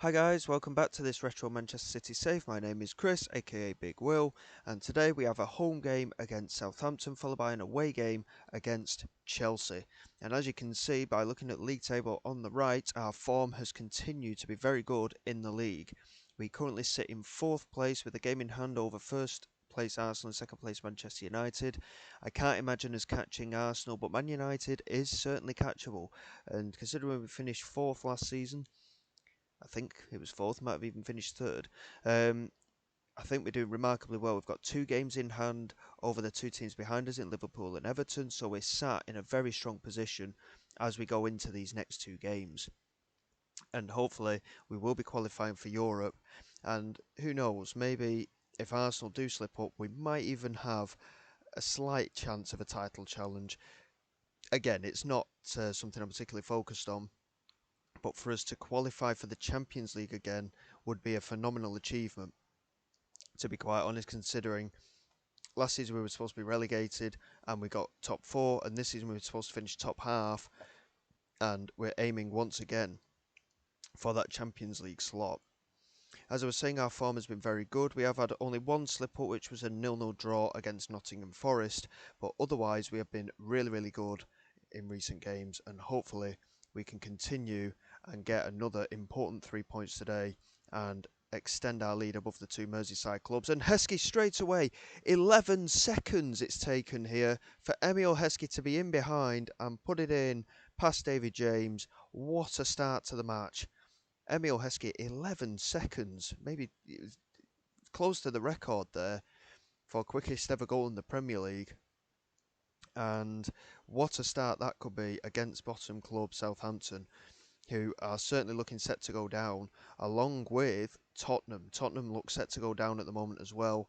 Hi guys, welcome back to this Retro Manchester City save. My name is Chris, aka Big Will, and today we have a home game against Southampton, followed by an away game against Chelsea. And as you can see by looking at the league table on the right, our form has continued to be very good in the league. We currently sit in 4th place with a game in hand over first place Arsenal and second place Manchester United. I can't imagine us catching Arsenal, but Man United is certainly catchable. And considering we finished 4th last season, I think it was 4th, might have even finished 3rd. I think we're doing remarkably well. We've got 2 games in hand over the 2 teams behind us in Liverpool and Everton, so we're sat in a very strong position as we go into these next 2 games. And hopefully we will be qualifying for Europe. And who knows, maybe if Arsenal do slip up, we might even have a slight chance of a title challenge. Again, it's not something I'm particularly focused on, but for us to qualify for the Champions League again would be a phenomenal achievement, to be quite honest, considering last season we were supposed to be relegated and we got top 4, and this season we were supposed to finish top half, and we're aiming once again for that Champions League slot. As I was saying, our form has been very good. We have had only one slip up, which was a 0-0 draw against Nottingham Forest, but otherwise we have been really good in recent games, and hopefully we can continue and get another important 3 points today and extend our lead above the 2 Merseyside clubs. And Heskey straight away, 11 seconds it's taken here for Emile Heskey to be in behind and put it in past David James. What a start to the match. Emile Heskey, 11 seconds, maybe it was close to the record there for quickest ever goal in the Premier League. And what a start that could be against bottom club Southampton, who are certainly looking set to go down, along with Tottenham. Tottenham look set to go down at the moment as well,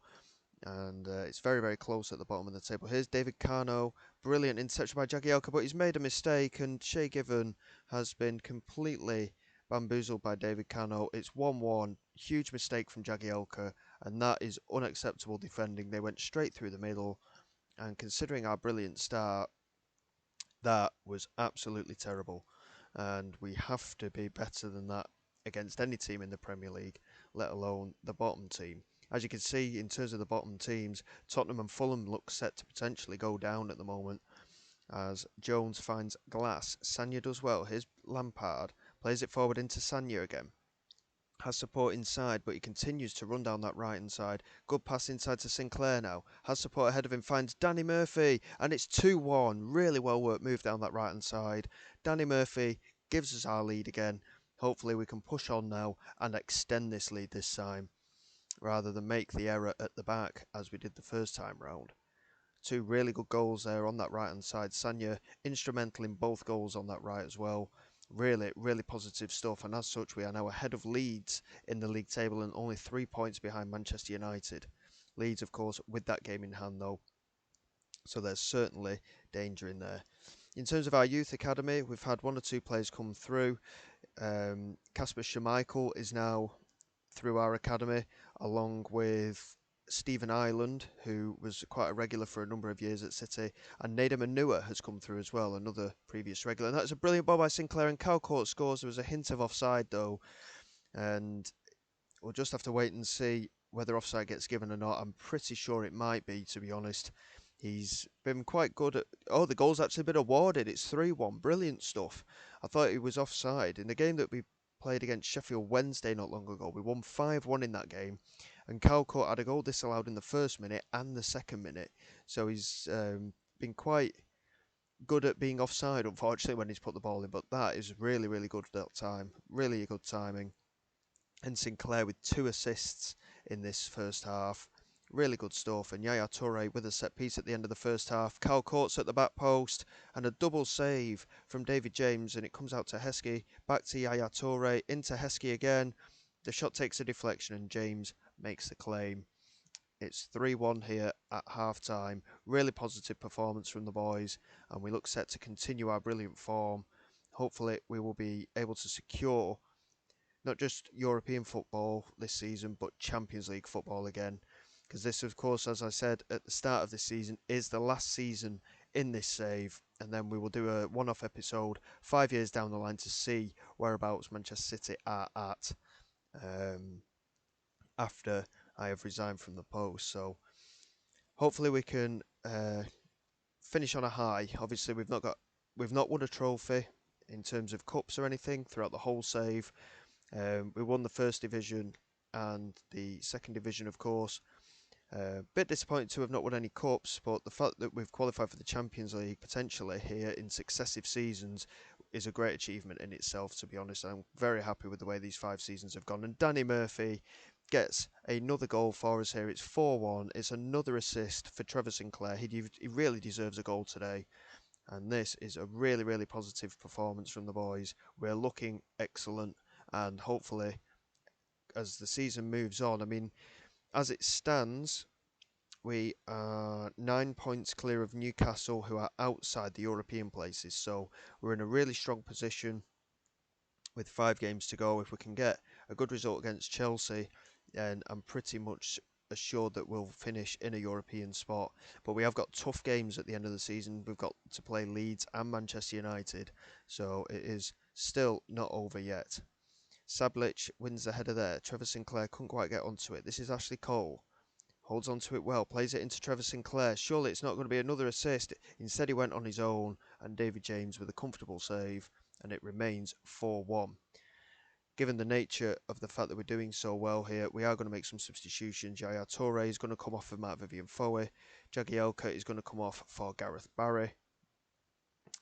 and it's very close at the bottom of the table. Here's David Carno, brilliant interception by Jagielka, but he's made a mistake, and Shea Given has been completely bamboozled by David Carno. It's 1-1, huge mistake from Jagielka, and that is unacceptable defending. They went straight through the middle, and considering our brilliant start, that was absolutely terrible. And we have to be better than that against any team in the Premier League, let alone the bottom team. As you can see, in terms of the bottom teams, Tottenham and Fulham look set to potentially go down at the moment, as Jones finds Glass. Sanya does well. Here's Lampard, plays it forward into Sanya again. Has support inside, but he continues to run down that right hand side. Good pass inside to Sinclair now. Has support ahead of him, finds Danny Murphy, and it's 2-1. Really well worked move down that right hand side. Danny Murphy gives us our lead again. Hopefully we can push on now and extend this lead this time, rather than make the error at the back as we did the first time round. 2 really good goals there on that right hand side. Sanya instrumental in both goals on that right as well. Really positive stuff, and as such we are now ahead of Leeds in the league table and only 3 points behind Manchester United. Leeds, of course, with that game in hand though, so there's certainly danger in there. In terms of our youth academy, we've had 1 or 2 players come through. Kasper Schmeichel is now through our academy, along with Stephen Ireland, who was quite a regular for a number of years at City, and Nader Manua has come through as well, another previous regular. And that's a brilliant ball by Sinclair, and Calcourt scores. There was a hint of offside though, and we'll just have to wait and see whether offside gets given or not. I'm pretty sure it might be, to be honest. He's been quite good at... Oh, the goal's actually been awarded. It's 3-1. Brilliant stuff. I thought he was offside. In the game that we played against Sheffield Wednesday not long ago, we won 5-1 in that game, and Calcourt had a goal disallowed in the first minute and the second minute. So he's been quite good at being offside, unfortunately, when he's put the ball in. But that is really good at that time. Really good timing. And Sinclair with 2 assists in this first half. Really good stuff. And Yaya Toure with a set piece at the end of the first half. Calcourt's at the back post, and a double save from David James, and it comes out to Heskey. Back to Yaya Toure, into Heskey again. The shot takes a deflection, and James makes the claim. It's 3-1 here at half time. Really positive performance from the boys, and we look set to continue our brilliant form. Hopefully we will be able to secure not just European football this season, but Champions League football again. Because this, of course, as I said at the start of this season, is the last season in this save. And then we will do a one-off episode 5 years down the line to see whereabouts Manchester City are at. um, after I have resigned from the post. So hopefully we can finish on a high. Obviously, we've not won a trophy in terms of cups or anything throughout the whole save. We won the first division and the second division, of course. Bit disappointed to have not won any cups, but the fact that we've qualified for the Champions League potentially here in successive seasons is a great achievement in itself, to be honest. I'm very happy with the way these 5 seasons have gone. And Danny Murphy gets another goal for us here. It's 4-1. It's another assist for Trevor Sinclair. He really deserves a goal today. And this is a really, really positive performance from the boys. We're looking excellent. And hopefully, as the season moves on, I mean, as it stands, we are 9 points clear of Newcastle, who are outside the European places. So we're in a really strong position with 5 games to go. If we can get a good result against Chelsea, then I'm pretty much assured that we'll finish in a European spot. But we have got tough games at the end of the season. We've got to play Leeds and Manchester United, so it is still not over yet. Sablic wins the header there. Trevor Sinclair couldn't quite get onto it. This is Ashley Cole. Holds on to it well, plays it into Trevor Sinclair. Surely it's not going to be another assist. Instead, he went on his own, and David James with a comfortable save, and it remains 4-1. Given the nature of the fact that we're doing so well here, we are going to make some substitutions. Yaya Toure is going to come off for Matt Vivian Foe. Jagielka is going to come off for Gareth Barry.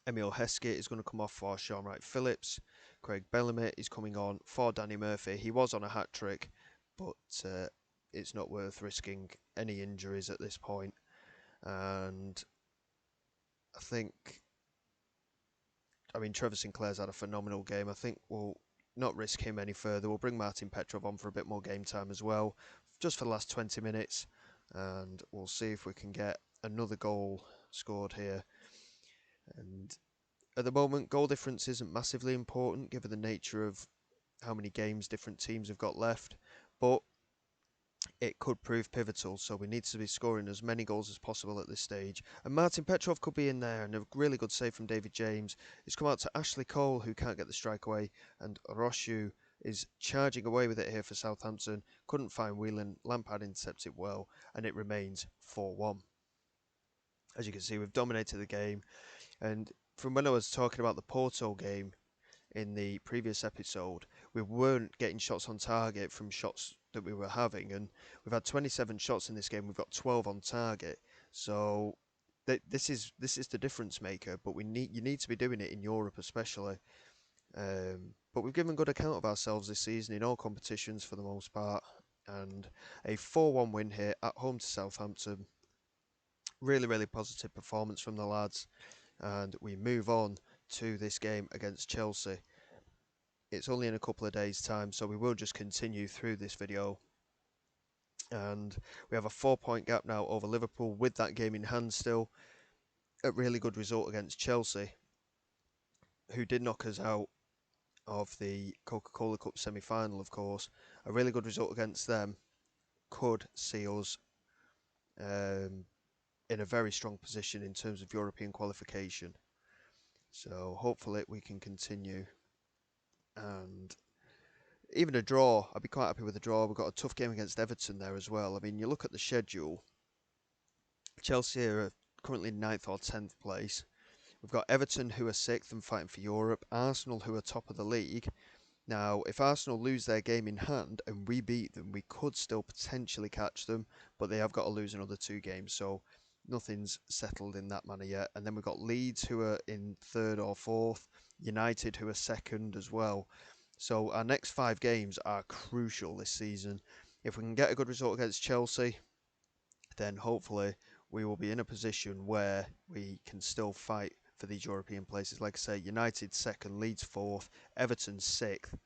Emil Heskett is going to come off for Sean Wright Phillips. Craig Bellamy is coming on for Danny Murphy. He was on a hat-trick, but it's not worth risking any injuries at this point. And I mean, Trevor Sinclair's had a phenomenal game. I think we'll not risk him any further. We'll bring Martin Petrov on for a bit more game time as well, just for the last 20 minutes. And we'll see if we can get another goal scored here. And at the moment, goal difference isn't massively important, given the nature of how many games different teams have got left. But it could prove pivotal, so we need to be scoring as many goals as possible at this stage. And Martin Petrov could be in there, and a really good save from David James. It's come out to Ashley Cole, who can't get the strike away, and Roshu is charging away with it here for Southampton. Couldn't find Whelan. Lampard intercepts it well, and it remains 4-1. As you can see, we've dominated the game, and from when I was talking about the Porto game in the previous episode, we weren't getting shots on target from shots that we were having, and we've had 27 shots in this game. We've got 12 on target, so this is the difference maker. But you need to be doing it in Europe, especially. But we've given good account of ourselves this season in all competitions for the most part, and a 4-1 win here at home to Southampton. Really, really positive performance from the lads, and we move on to this game against Chelsea. It's only in a couple of days' time, so we will just continue through this video. And we have a 4-point gap now over Liverpool with that game in hand still. A really good result against Chelsea, who did knock us out of the Coca-Cola Cup semi-final, of course. A really good result against them could see us in a very strong position in terms of European qualification. So hopefully we can continue. And even a draw, I'd be quite happy with a draw. We've got a tough game against Everton there as well. I mean, you look at the schedule, Chelsea are currently 9th or 10th place. We've got Everton, who are 6th and fighting for Europe. Arsenal, who are top of the league. Now, if Arsenal lose their game in hand and we beat them, we could still potentially catch them, but they have got to lose another 2 games, so nothing's settled in that manner yet. And then we've got Leeds, who are in 3rd or 4th. United, who are 2nd as well. So our next 5 games are crucial this season. If we can get a good result against Chelsea, then hopefully we will be in a position where we can still fight for these European places. Like I say, United 2nd, Leeds 4th, Everton 6th,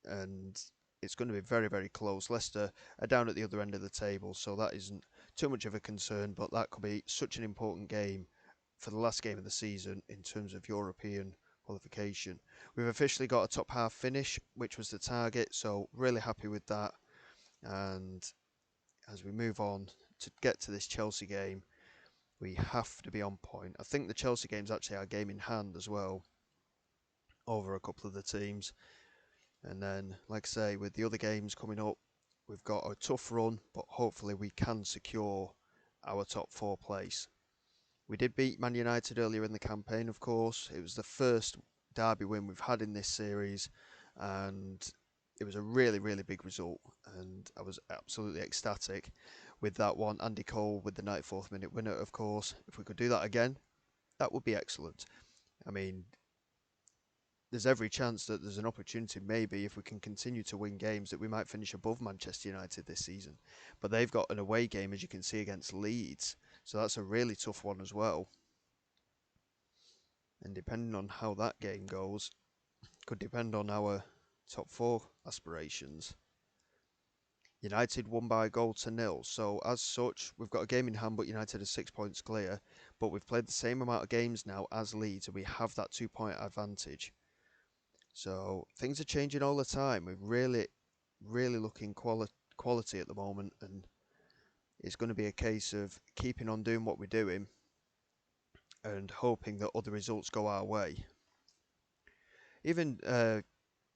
and it's going to be very, very close. Leicester are down at the other end of the table, so that isn't too much of a concern, but that could be such an important game for the last game of the season in terms of European qualification. We've officially got a top half finish, which was the target, so really happy with that. And as we move on to get to this Chelsea game, we have to be on point. I think the Chelsea game's actually our game in hand as well, over a couple of the teams. And then, like I say, with the other games coming up, we've got a tough run, but hopefully we can secure our top 4 place. We did beat Man United earlier in the campaign, of course. It was the first derby win we've had in this series, and it was a really, really big result. And I was absolutely ecstatic with that one. Andy Cole with the 94th minute winner, of course. If we could do that again, that would be excellent. I mean, there's every chance that there's an opportunity, maybe, if we can continue to win games, that we might finish above Manchester United this season. But they've got an away game, as you can see, against Leeds. So that's a really tough one as well. And depending on how that game goes, could depend on our top 4 aspirations. United won by a goal to nil. So as such, we've got a game in hand, but United are 6 points clear. But we've played the same amount of games now as Leeds, and we have that 2-point advantage. So things are changing all the time. We're really, really looking quality at the moment, and it's going to be a case of keeping on doing what we're doing and hoping that other results go our way. Even the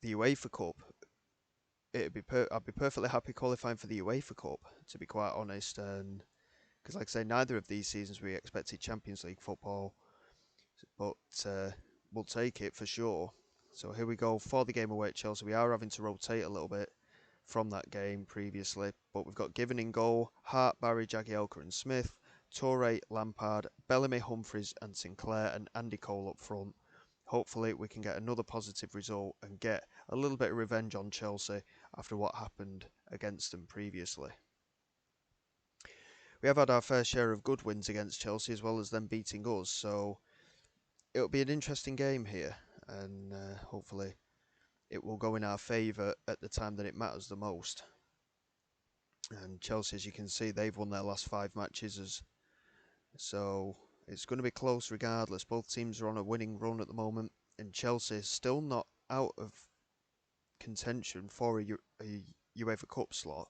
UEFA Cup, I'd be perfectly happy qualifying for the UEFA Cup, to be quite honest. And because, like I say, neither of these seasons we expected Champions League football, but we'll take it for sure. So here we go for the game away at Chelsea. We are having to rotate a little bit from that game previously, but we've got Given in goal, Hart, Barry, Jagielka and Smith, Torre, Lampard, Bellamy, Humphries and Sinclair, and Andy Cole up front. Hopefully we can get another positive result and get a little bit of revenge on Chelsea after what happened against them previously. We have had our fair share of good wins against Chelsea as well as them beating us, so it'll be an interesting game here, and hopefully it will go in our favour at the time that it matters the most. And Chelsea, as you can see, they've won their last 5 matches, so it's going to be close regardless. Both teams are on a winning run at the moment, and Chelsea is still not out of contention for a UEFA Cup slot.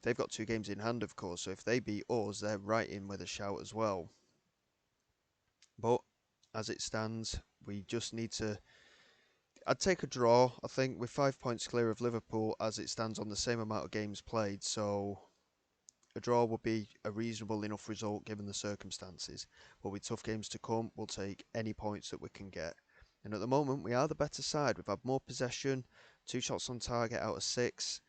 They've got 2 games in hand, of course, so if they beat us, they're right in with a shout as well. But as it stands, we just need to... I'd take a draw, I think, with 5 points clear of Liverpool as it stands on the same amount of games played, so a draw would be a reasonable enough result given the circumstances. But with tough games to come, we'll take any points that we can get. And at the moment, we are the better side. We've had more possession, 2 shots on target out of 6.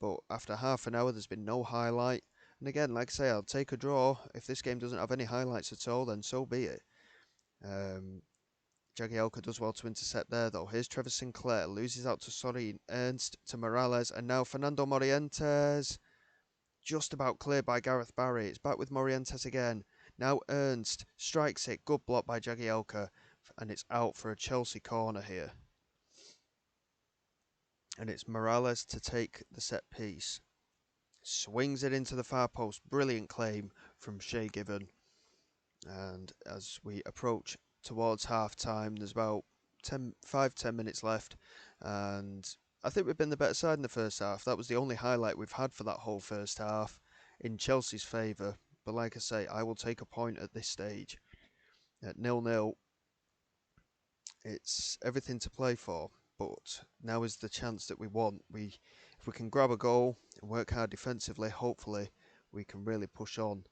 But after half an hour, there's been no highlight. And again, like I say, I'll take a draw. If this game doesn't have any highlights at all, then so be it. Jagielka does well to intercept there, though. Here's Trevor Sinclair. Loses out to Sorin, Ernst to Morales. And now Fernando Morientes. Just about cleared by Gareth Barry. It's back with Morientes again. Now Ernst strikes it. Good block by Jagielka. And it's out for a Chelsea corner here. And it's Morales to take the set piece. Swings it into the far post. Brilliant claim from Shay Given. And as we approach towards half time, there's about 5-10 minutes left. And I think we've been the better side in the first half. That was the only highlight we've had for that whole first half in Chelsea's favour. But like I say, I will take a point at this stage. At 0-0, it's everything to play for. But now is the chance that we want. If we can grab a goal and work hard defensively, hopefully we can really push on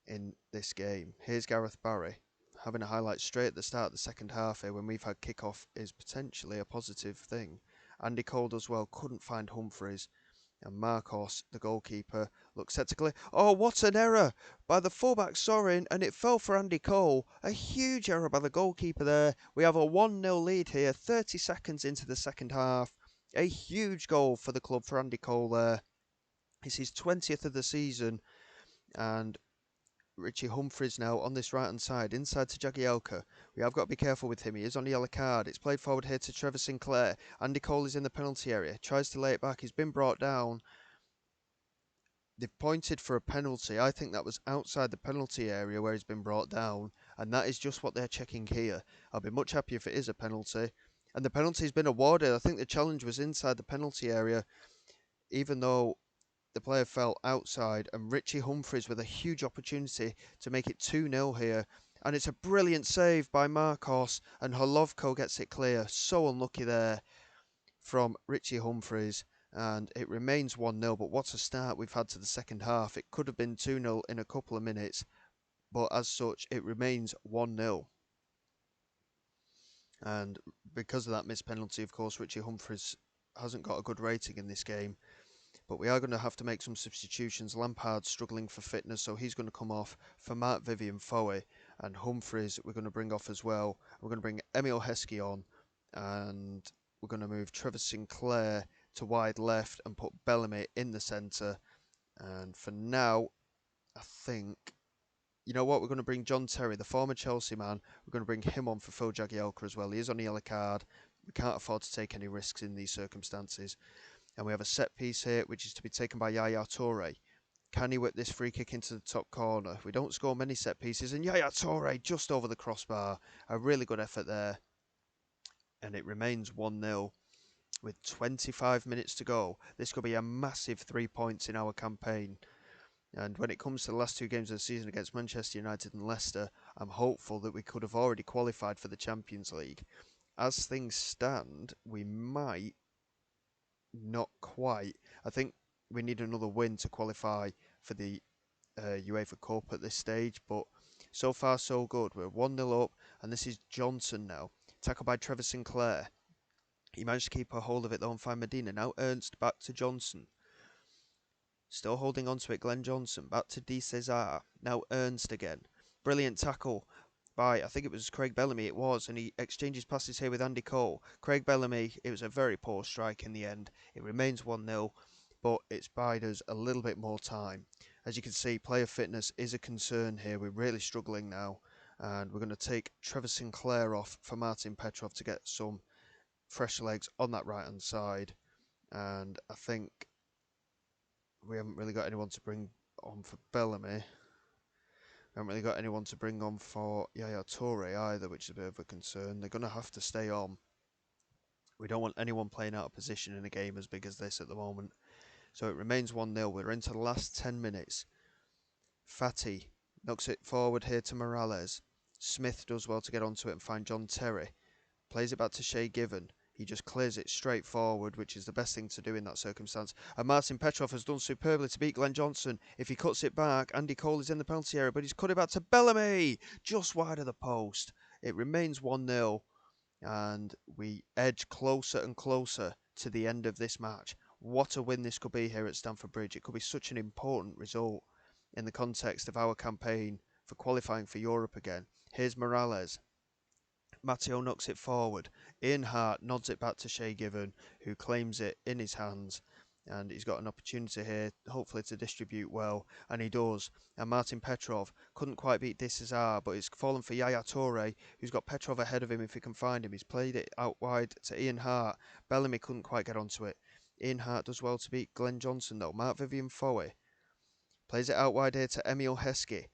in this game. Here's Gareth Barry having a highlight straight at the start of the second half here when we've had kickoff is potentially a positive thing. Andy Cole as well, couldn't find Humphries, and Marcos, the goalkeeper, looks set to clear. Oh, what an error by the fullback Sorin, and it fell for Andy Cole. A huge error by the goalkeeper there. We have a 1-0 lead here, 30 seconds into the second half. A huge goal for the club for Andy Cole there. It's his 20th of the season, and Richie Humphries now on this right hand side, inside to Jagielka. We have got to be careful with him. He is on a yellow card. It's played forward here to Trevor Sinclair. Andy Cole is in the penalty area. Tries to lay it back. He's been brought down. They've pointed for a penalty. I think that was outside the penalty area where he's been brought down. And that is just what they're checking here. I'll be much happier if it is a penalty. And the penalty's been awarded. I think the challenge was inside the penalty area, even though the player fell outside, and Richie Humphries with a huge opportunity to make it 2-0 here. And it's a brilliant save by Marcos, and Holovko gets it clear. So unlucky there from Richie Humphries, and it remains 1-0. But what a start we've had to the second half. It could have been 2-0 in a couple of minutes, but as such, it remains 1-0. And because of that missed penalty, of course, Richie Humphries hasn't got a good rating in this game. But we are going to have to make some substitutions. Lampard's struggling for fitness, so he's going to come off for Mark Vivian Foe. And Humphries we're going to bring off as well. We're going to bring Emile Heskey on. And we're going to move Trevor Sinclair to wide left and put Bellamy in the centre. And for now, I think, you know what, we're going to bring John Terry, the former Chelsea man. We're going to bring him on for Phil Jagielka as well. He is on a yellow card. We can't afford to take any risks in these circumstances. And we have a set piece here, which is to be taken by Yaya Toure. Can he whip this free kick into the top corner? We don't score many set pieces, and Yaya Toure just over the crossbar. A really good effort there. And it remains 1-0 with 25 minutes to go. This could be a massive 3 points in our campaign. And when it comes to the last two games of the season against Manchester United and Leicester, I'm hopeful that we could have already qualified for the Champions League. As things stand, we might not quite. I think we need another win to qualify for the UEFA Cup at this stage, but so far so good. We're 1-0 up, and this is Johnson now. Tackled by Trevor Sinclair. He managed to keep a hold of it though and find Medina. Now Ernst back to Johnson. Still holding on to it, Glenn Johnson. Back to De Cesar. Now Ernst again. Brilliant tackle by, I think it was Craig Bellamy, it was, and he exchanges passes here with Andy Cole. Craig Bellamy, it was a very poor strike in the end. It remains 1-0, but it's buyed us a little bit more time. As you can see, player fitness is a concern here. We're really struggling now, and we're going to take Trevor Sinclair off for Martin Petrov to get some fresh legs on that right-hand side. And I think we haven't really got anyone to bring on for Bellamy. Haven't really got anyone to bring on for Yaya Toure either, which is a bit of a concern. They're going to have to stay on. We don't want anyone playing out of position in a game as big as this at the moment. So it remains 1-0. We're into the last 10 minutes. Fatty knocks it forward here to Morales. Smith does well to get onto it and find John Terry. Plays it back to Shay Given. He just clears it straight forward, which is the best thing to do in that circumstance. And Martin Petrov has done superbly to beat Glenn Johnson. If he cuts it back, Andy Cole is in the penalty area, but he's cut it back to Bellamy, just wide of the post. It remains 1-0, and we edge closer and closer to the end of this match. What a win this could be here at Stamford Bridge. It could be such an important result in the context of our campaign for qualifying for Europe again. Here's Morales. Matteo knocks it forward. Ian Hart nods it back to Shay Given, who claims it in his hands. And he's got an opportunity here, hopefully to distribute well. And he does. And Martin Petrov couldn't quite beat De Cesar, but it's fallen for Yaya Toure, who's got Petrov ahead of him if he can find him. He's played it out wide to Ian Hart. Bellamy couldn't quite get onto it. Ian Hart does well to beat Glenn Johnson, though. Mark Vivian Foe plays it out wide here to Emile Heskey.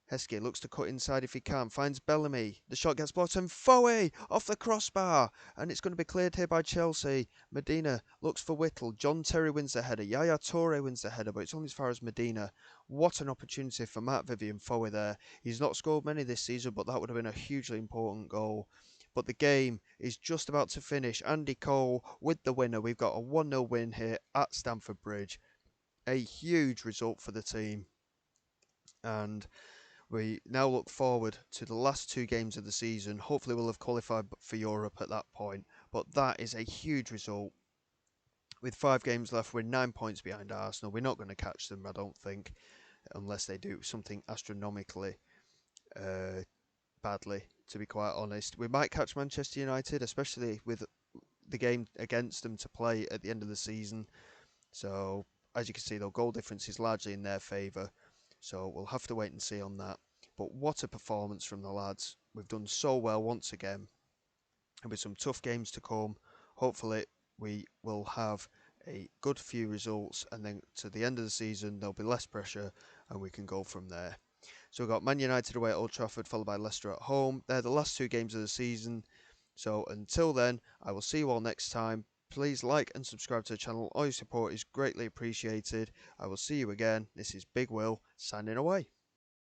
Heskey looks to cut inside if he can, finds Bellamy. The shot gets blocked and Foe off the crossbar. And it's going to be cleared here by Chelsea. Medina looks for Whittle. John Terry wins the header. Yaya Toure wins the header, but it's only as far as Medina. What an opportunity for Matt Vivian Foe there. He's not scored many this season, but that would have been a hugely important goal. But the game is just about to finish. Andy Cole with the winner. We've got a 1-0 win here at Stamford Bridge. A huge result for the team. And we now look forward to the last two games of the season. Hopefully we'll have qualified for Europe at that point. But that is a huge result. With 5 games left, we're 9 points behind Arsenal. We're not going to catch them, I don't think, unless they do something astronomically badly, to be quite honest. We might catch Manchester United, especially with the game against them to play at the end of the season. So, as you can see, though, goal difference is largely in their favour. So we'll have to wait and see on that. But what a performance from the lads. We've done so well once again. And with some tough games to come, hopefully we will have a good few results. And then to the end of the season, there'll be less pressure and we can go from there. So we've got Man United away at Old Trafford, followed by Leicester at home. They're the last 2 games of the season. So until then, I will see you all next time. Please like and subscribe to the channel. All your support is greatly appreciated. I will see you again. This is Big Will, signing away.